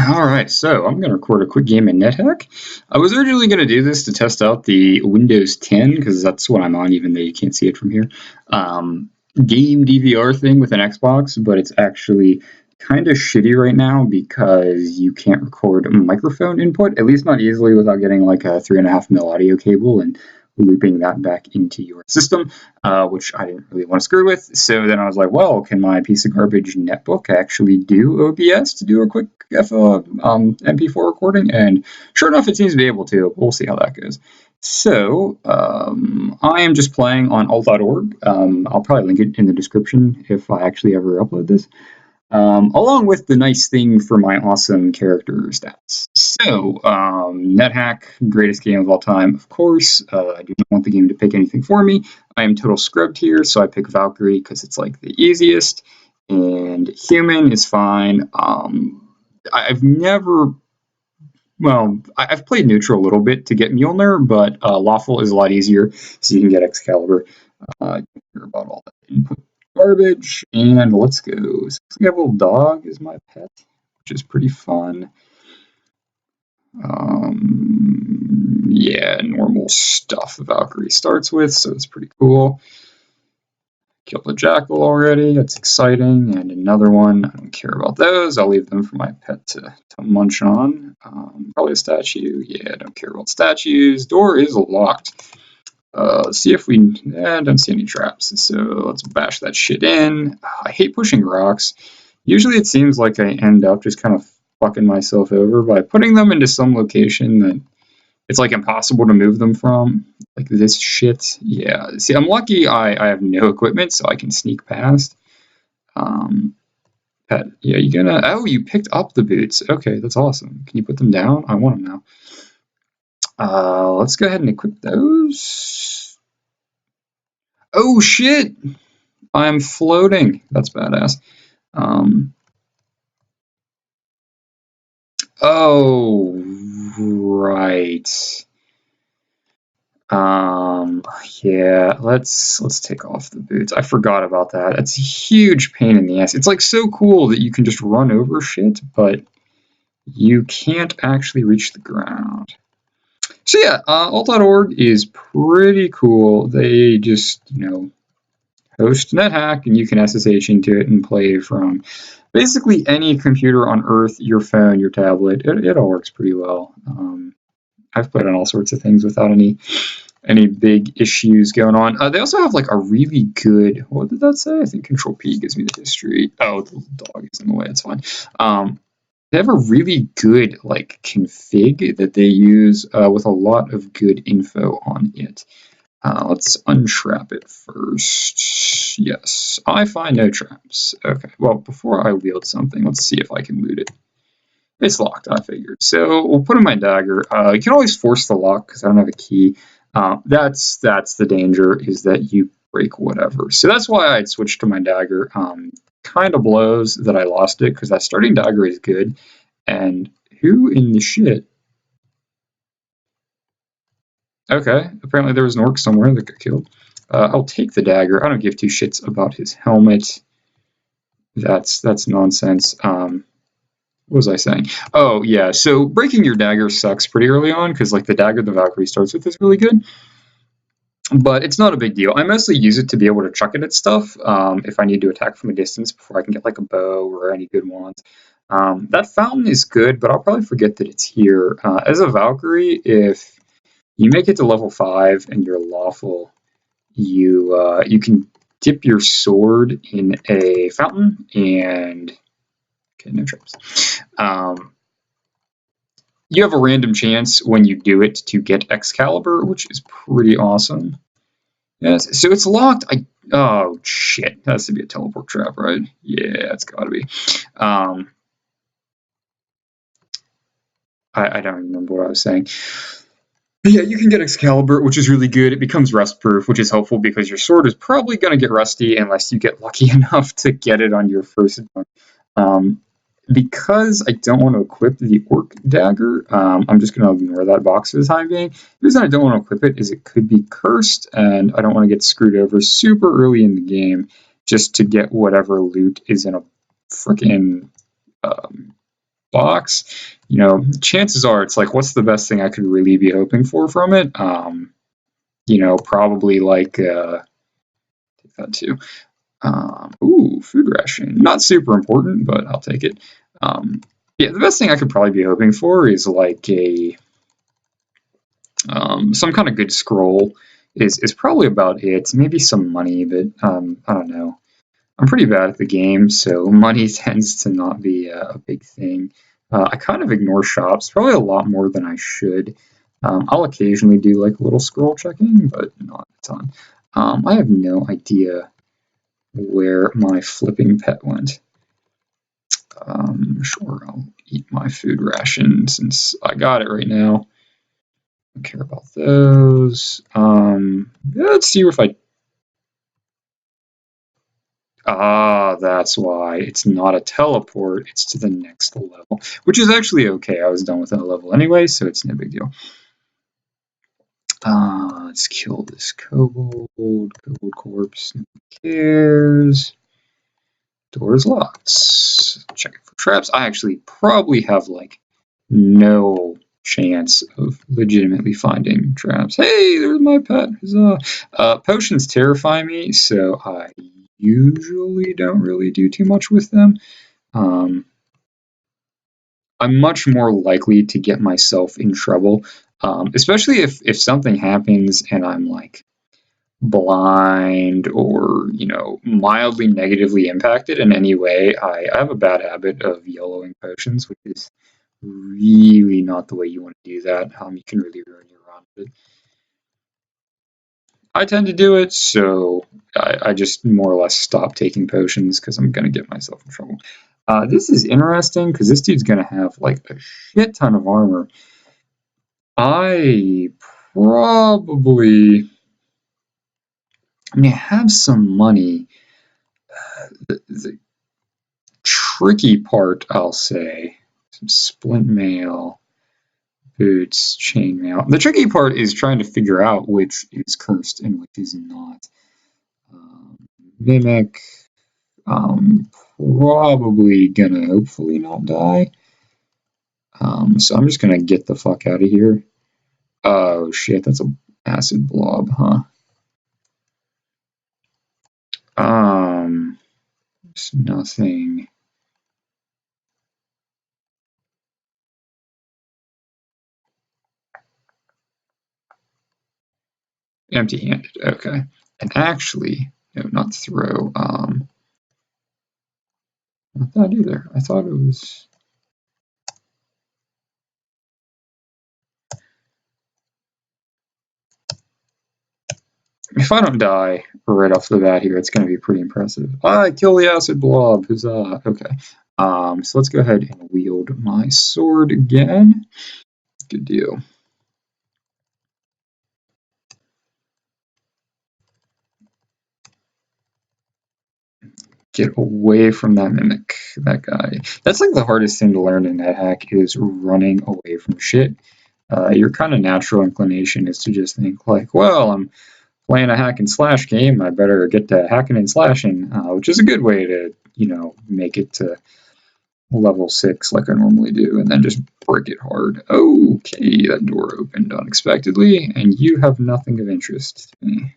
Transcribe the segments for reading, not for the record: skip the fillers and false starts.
Alright, so I'm going to record a quick game in NetHack. I was originally going to do this to test out the Windows 10, because that's what I'm on, even though you can't see it from here, game DVR thing with an Xbox, but it's actually kind of shitty right now because you can't record a microphone input, at least not easily without getting like a 3.5mm audio cable and looping that back into your system, which I didn't really want to screw with. So then I was like, well, can my piece of garbage netbook actually do OBS to do a quick MP4 recording? And sure enough, it seems to be able to. We'll see how that goes. So I am just playing on alt.org. I'll probably link it in the description if I actually ever upload this. Along with the nice thing for my awesome character stats. So, NetHack, greatest game of all time, of course. I do not want the game to pick anything for me. I am total scrubbed here, so I pick Valkyrie because it's like the easiest, and human is fine. I've never, well, I've played neutral a little bit to get Mjolnir, but lawful is a lot easier, so you can get Excalibur. I don't care about all that input garbage, and let's go. So we have a little dog as my pet, which is pretty fun. Yeah, normal stuff Valkyrie starts with, so it's pretty cool. Killed the jackal already, that's exciting, and another one. I don't care about those, I'll leave them for my pet to munch on. Probably a statue, yeah, I don't care about statues. Door is locked. Let's see if we don't see any traps, so let's bash that shit in. I hate pushing rocks. Usually it seems like I end up just kind of fucking myself over by putting them into some location that it's like impossible to move them from, like this shit. Yeah, see, I'm lucky I have no equipment, so I can sneak past. Pet, yeah, you gonna, oh, you picked up the boots. Okay, that's awesome. Can you put them down? I want them now. Let's go ahead and equip those. Oh shit! I'm floating. That's badass. Oh, right. Yeah, let's take off the boots. I forgot about that. It's a huge pain in the ass. It's like so cool that you can just run over shit, but you can't actually reach the ground. So yeah, alt.org is pretty cool. They just, host NetHack, and you can SSH into it and play from basically any computer on Earth, your phone, your tablet. It all works pretty well. I've played on all sorts of things without any big issues going on. They also have like a really good, what did that say? I think Control P gives me the history. Oh, the dog is in the way, it's fine. They have a really good like config that they use with a lot of good info on it. Let's untrap it first. Yes, I find no traps. Okay, well, before I wield something, let's see if I can loot it. It's locked, I figured. So we'll put in my dagger. You can always force the lock because I don't have a key. That's the danger, is that you break whatever. So that's why I'd switched to my dagger. Kind of blows that I lost it because that starting dagger is good. And who in the shit? Okay, apparently there was an orc somewhere that got killed. I'll take the dagger. I don't give two shits about his helmet. That's nonsense. What was I saying? Oh, yeah, so breaking your dagger sucks pretty early on, because like the dagger the Valkyrie starts with is really good. But it's not a big deal. I mostly use it to be able to chuck it at stuff if I need to attack from a distance before I can get like a bow or any good wands. That fountain is good, but I'll probably forget that it's here. As a Valkyrie, if you make it to level 5 and you're lawful, you can dip your sword in a fountain and... Okay, no traps. You have a random chance when you do it to get Excalibur, which is pretty awesome. Yes, so it's locked. Oh shit, that has to be a teleport trap, right? Yeah, it's gotta be. I don't remember what I was saying. But yeah, you can get Excalibur, which is really good. It becomes rust-proof, which is helpful because your sword is probably going to get rusty unless you get lucky enough to get it on your first attempt. Because I don't want to equip the Orc Dagger, I'm just going to ignore that box for the time being. The reason I don't want to equip it is it could be cursed, and I don't want to get screwed over super early in the game just to get whatever loot is in a freaking box, you know, chances are it's like, what's the best thing I could really be hoping for from it? You know, probably like, take that too. Ooh, food ration. Not super important, but I'll take it. Yeah, the best thing I could probably be hoping for is like a some kind of good scroll is probably about it. Maybe some money, but I don't know. I'm pretty bad at the game, so money tends to not be a big thing. I kind of ignore shops, probably a lot more than I should. I'll occasionally do like a little scroll checking, but not a ton. I have no idea where my flipping pet went. Sure, I'll eat my food ration since I got it right now. Don't care about those. Let's see if I... Ah, that's why. It's not a teleport, it's to the next level. Which is actually okay, I was done with that level anyway, so it's no big deal. Let's kill this kobold. Kobold corpse, no one cares. Door's locked. Check it for traps. I actually probably have, like, no chance of legitimately finding traps. Hey, there's my pet. Potions terrify me, so I usually don't really do too much with them. I'm much more likely to get myself in trouble, especially if something happens and I'm like blind or, you know, mildly negatively impacted in any way. I have a bad habit of YOLOing potions, which is really not the way you want to do that. You can really ruin your run. But I tend to do it, so I just more or less stop taking potions because I'm going to get myself in trouble. This is interesting because this dude's going to have like a shit ton of armor. I have some money. The tricky part, I'll say, some splint mail, boots, chainmail. The tricky part is trying to figure out which is cursed and which is not. Mimic, probably gonna hopefully not die. So I'm just gonna get the fuck out of here. Oh shit, that's a acid blob, huh? There's nothing. Empty-handed, okay. And actually, no, not throw. Not that either. I thought it was. If I don't die right off the bat here, it's going to be pretty impressive. I kill the acid blob. Huzzah. Okay. So let's go ahead and wield my sword again. Good deal. Get away from that mimic, that guy. That's like the hardest thing to learn in NetHack is running away from shit. Your kind of natural inclination is to just think like, well, I'm playing a hack and slash game, I better get to hacking and slashing, which is a good way to, you know, make it to level 6 like I normally do, and then just break it hard. Okay, that door opened unexpectedly, and you have nothing of interest to me.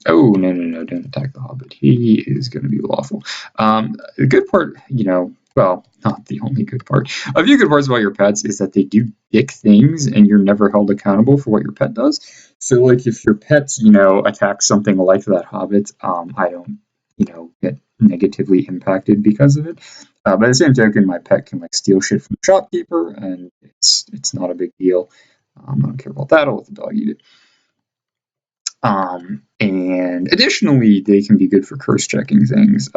Oh, no, don't attack the Hobbit. He is going to be lawful. The good part, you know, well, not the only good part. A few good parts about your pets is that they do dick things and you're never held accountable for what your pet does. So, like, if your pet, you know, attacks something like that Hobbit, I don't, you know, get negatively impacted because of it. By the same token, my pet can, like, steal shit from the shopkeeper and it's not a big deal. I don't care about that. I'll let the dog eat it. And additionally, they can be good for curse checking things.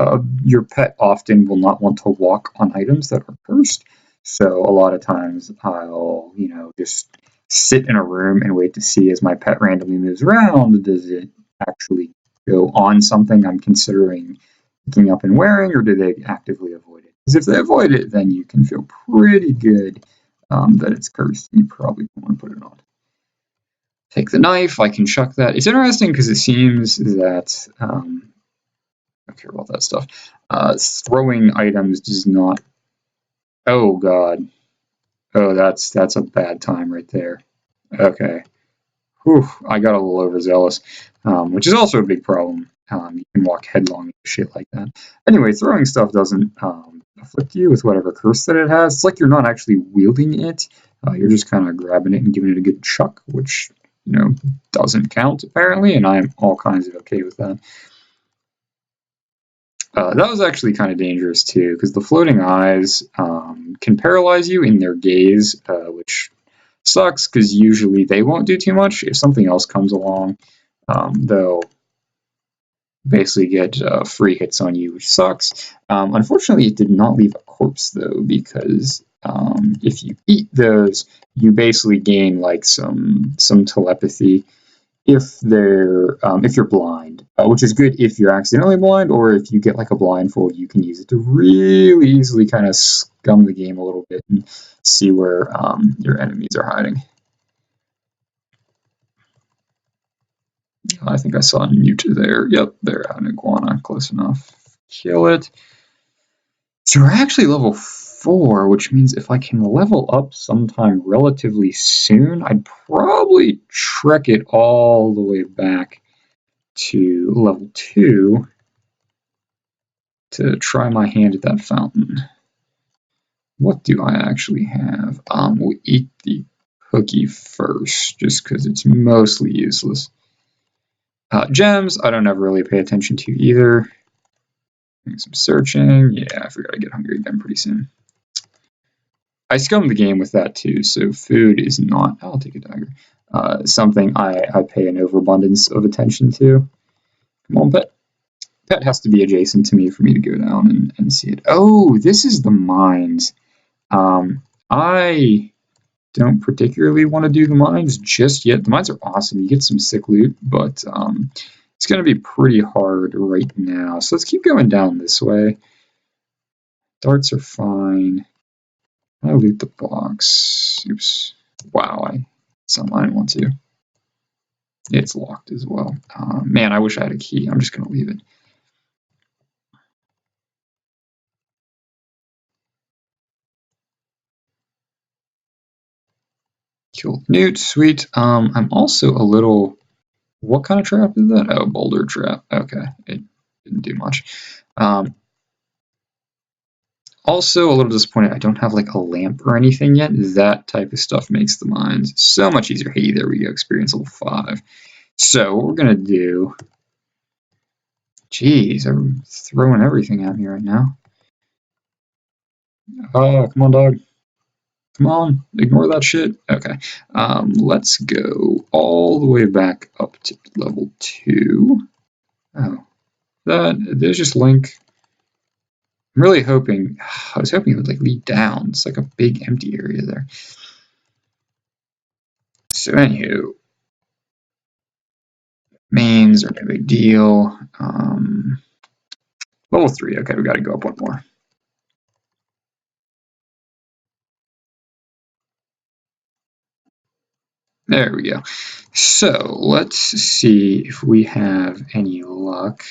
Your pet often will not want to walk on items that are cursed. So a lot of times I'll, you know, just sit in a room and wait to see as my pet randomly moves around, does it actually go on something I'm considering picking up and wearing, or do they actively avoid it? Because if they avoid it, then you can feel pretty good that it's cursed. You probably don't want to put it on. Take the knife, I can chuck that. It's interesting because it seems that don't care about that stuff. Throwing items does not. Oh god. Oh, that's a bad time right there. Okay. Whew, I got a little overzealous, which is also a big problem. You can walk headlong into shit like that. Anyway, throwing stuff doesn't afflict you with whatever curse that it has. It's like you're not actually wielding it. You're just kind of grabbing it and giving it a good chuck, which, doesn't count apparently, and I'm all kinds of okay with that. That was actually kind of dangerous too, because the floating eyes can paralyze you in their gaze, which sucks because usually they won't do too much. If something else comes along, they'll basically get free hits on you, which sucks. Unfortunately, it did not leave a corpse though, because if you eat those, you basically gain like some telepathy if you're blind, which is good if you're accidentally blind, or if you get like a blindfold, you can use it to really easily kind of scum the game a little bit and see where your enemies are hiding. I think I saw a newt there. Yep, there, an iguana. Close enough. Kill it. So we're actually level 4, which means if I can level up sometime relatively soon, I'd probably trek it all the way back to level 2 to try my hand at that fountain. What do I actually have? We'll eat the cookie first, just because it's mostly useless. Gems, I don't ever really pay attention to either. Doing some searching. Yeah, I forgot I get hungry again pretty soon. I scummed the game with that too, so food is not. I'll take a dagger. Something I pay an overabundance of attention to. Come on, pet. Pet has to be adjacent to me for me to go down and see it. Oh, this is the mines. I don't particularly want to do the mines just yet. The mines are awesome. You get some sick loot, but it's going to be pretty hard right now. So let's keep going down this way. Darts are fine. I loot the box. Oops. Wow, it's not mine. I want to. It's locked as well. Man, I wish I had a key. I'm just going to leave it. Kill newt. Sweet. I'm also a little... What kind of trap is that? Oh, boulder trap. Okay, it didn't do much. Also, a little disappointed I don't have like a lamp or anything yet. That type of stuff makes the mines so much easier. Hey, there we go. Experience level 5. So what we're going to do... Jeez, I'm throwing everything at me right now. Oh, come on, dog. Come on, ignore that shit. Okay, let's go all the way back up to level 2. Oh, there's just Link. I'm really hoping, I was hoping it would like lead down. It's like a big empty area there. So anywho, mains are no big deal. Level 3, okay, we gotta go up one more. There we go. So let's see if we have any luck.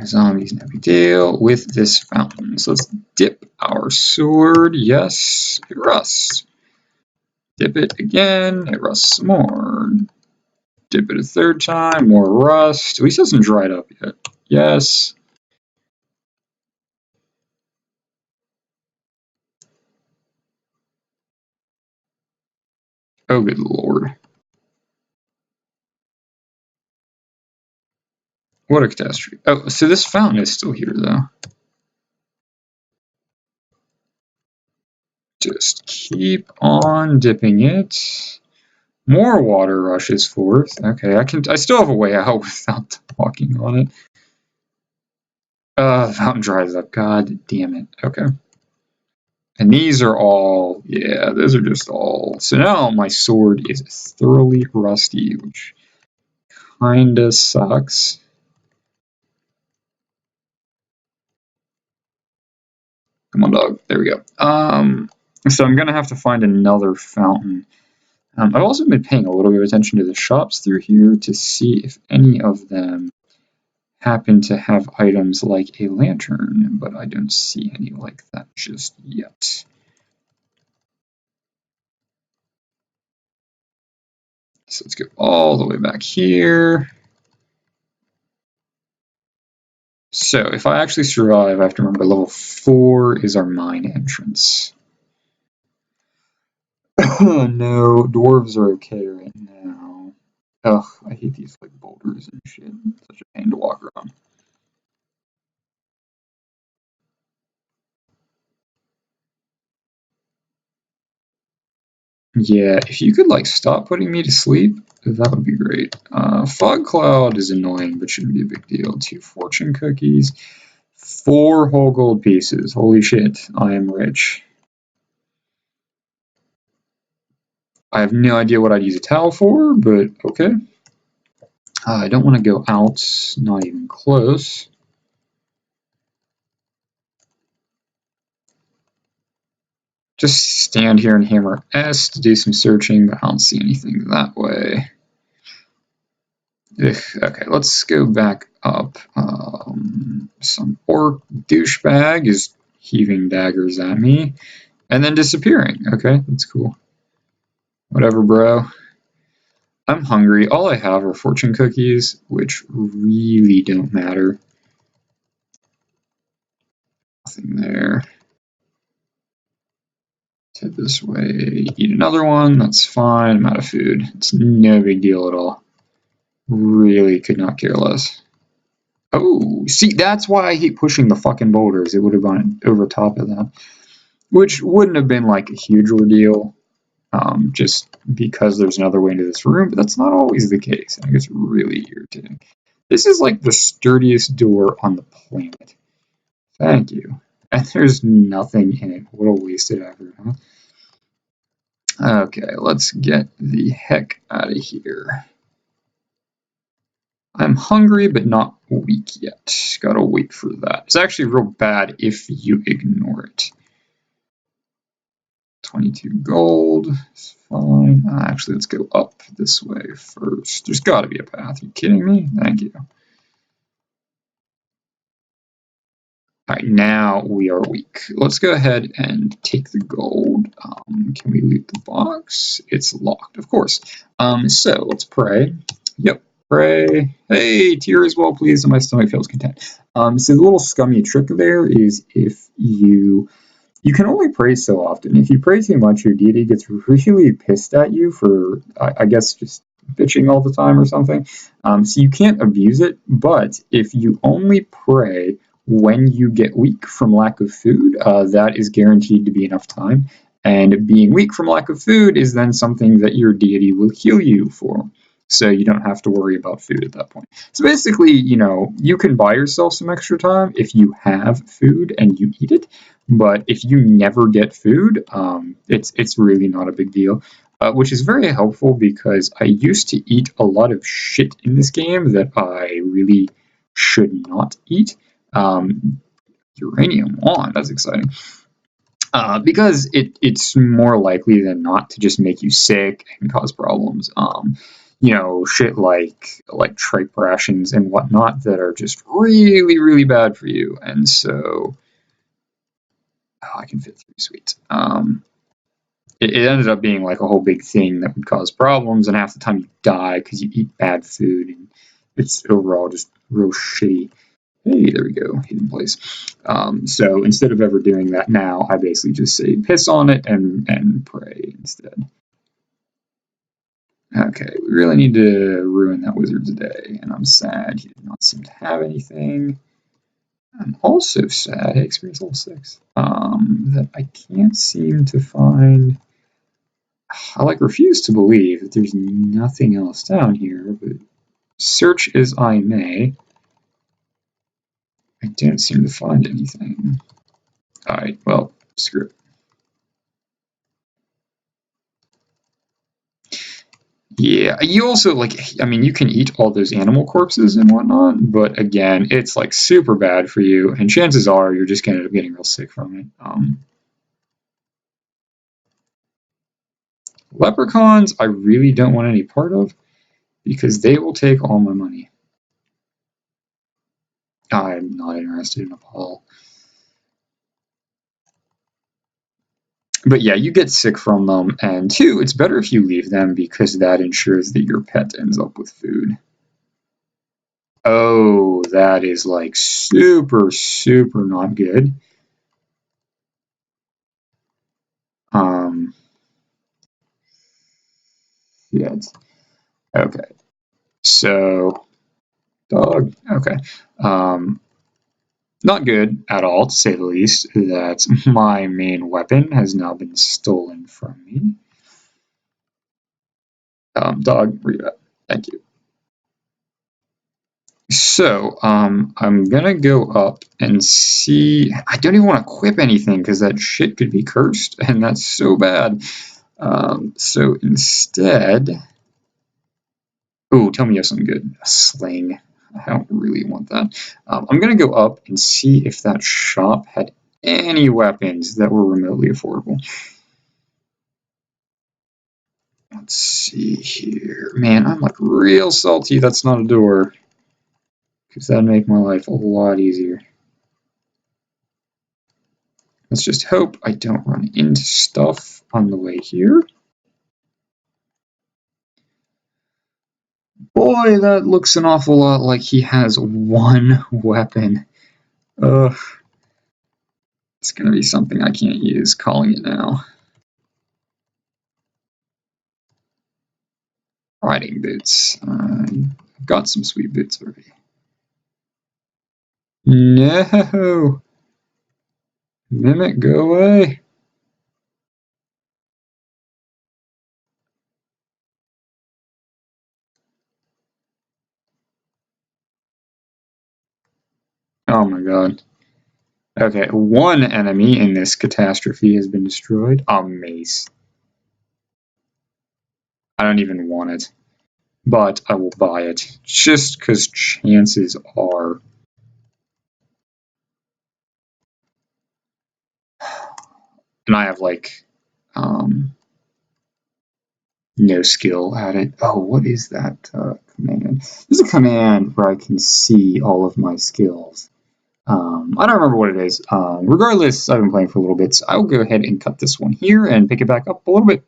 Zombies, no big deal with this fountain. So let's dip our sword. Yes, it rusts. Dip it again, it rusts some more. Dip it a third time, more rust. At least it hasn't dried up yet. Yes. Oh, good lord. What a catastrophe. Oh, so this fountain is still here, though. Just keep on dipping it. More water rushes forth. Okay, I still have a way out without walking on it. Fountain dries up. God damn it. Okay. And these are all, yeah, those are just all. So now my sword is thoroughly rusty, which kinda sucks. Come on, dog. There we go. So I'm gonna have to find another fountain. I've also been paying a little bit of attention to the shops through here to see if any of them happen to have items like a lantern, but I don't see any like that just yet. So let's go all the way back here. So if I actually survive, I have to remember level 4 is our mine entrance. No, dwarves are okay right now. Ugh, I hate these like boulders and shit. Such a pain to walk around. Yeah, if you could like stop putting me to sleep, that would be great. Fog cloud is annoying, but shouldn't be a big deal. 2 fortune cookies, 4 whole gold pieces. Holy shit, I am rich. I have no idea what I'd use a towel for, but okay. I don't want to go out, not even close. Just stand here and hammer S to do some searching, but I don't see anything that way. Ugh, okay, let's go back up. Some orc douchebag is heaving daggers at me and then disappearing. Okay, that's cool. Whatever, bro. I'm hungry. All I have are fortune cookies, which really don't matter. Nothing there. Head this way. Eat another one. That's fine. I'm out of food. It's no big deal at all. Really could not care less. Oh, see, that's why I hate pushing the fucking boulders. It would have gone over top of that, which wouldn't have been like a huge ordeal, just because there's another way into this room, but that's not always the case. I think it's really irritating. This is like the sturdiest door on the planet. Thank you. And there's nothing in it. What a wasted effort, huh? Okay, let's get the heck out of here. I'm hungry, but not weak yet. Gotta wait for that. It's actually real bad if you ignore it. 22 gold. It's fine. Actually, let's go up this way first. There's gotta be a path. Are you kidding me? Thank you. Alright, now we are weak. Let's go ahead and take the gold. Can we loot the box? It's locked, of course. So let's pray. Yep, pray. Hey, tear as well, please, and my stomach feels content. So the little scummy trick there is if you can only pray so often. If you pray too much, your deity gets really pissed at you for, I guess, just bitching all the time or something. So you can't abuse it, but if you only pray when you get weak from lack of food, that is guaranteed to be enough time. And being weak from lack of food is then something that your deity will heal you for. So you don't have to worry about food at that point. So basically, you can buy yourself some extra time if you have food and you eat it. But if you never get food, it's really not a big deal. Which is very helpful because I used to eat a lot of shit in this game that I really should not eat. Uranium on, that's exciting. Because it's more likely than not to just make you sick and cause problems. Shit like tripe rations and whatnot that are just really, really bad for you. And so, I can fit 3, sweet. It ended up being like a whole big thing that would cause problems, and half the time you die because you eat bad food, and it's overall just real shitty. Hey, there we go, hidden place. So instead of ever doing that now, I basically just say piss on it and pray instead. Okay, we really need to ruin that wizard today, and I'm sad he did not seem to have anything. I'm also sad, experience level 6, that I can't seem to find. I refuse to believe that there's nothing else down here, but search as I may, I don't seem to find anything. Alright, well, screw it. Yeah, you also, you can eat all those animal corpses and whatnot, but again, it's, super bad for you, and chances are you're just going to end up getting real sick from it. Leprechauns, I really don't want any part of because they will take all my money. I'm not interested in a Paul. But yeah, you get sick from them, and 2, it's better if you leave them because that ensures that your pet ends up with food. Oh, that is like super, super not good. Shit. Okay. So, dog. Okay. Not good at all, to say the least, that my main weapon has now been stolen from me. Dog, read. Thank you. So, I'm gonna go up and see. I don't even want to equip anything because that shit could be cursed, and that's so bad. So instead, oh, tell me you have something good. A sling. I don't really want that. I'm gonna go up and see if that shop had any weapons that were remotely affordable. Let's see here. Man, I'm like real salty that's not a door, because that'd make my life a lot easier. Let's just hope I don't run into stuff on the way here. Boy, that looks an awful lot like he has one weapon. Ugh. It's gonna be something I can't use, calling it now. Riding boots. I've got some sweet boots already. No! Mimic, go away! Oh my god. Okay, one enemy in this catastrophe has been destroyed. A mace. I don't even want it. But I will buy it. Just because chances are. And I have like no skill at it. Oh, what is that command? There's a command where I can see all of my skills. I don't remember what it is. Regardless, I've been playing for a little bit, so I'll go ahead and cut this one here and pick it back up a little bit.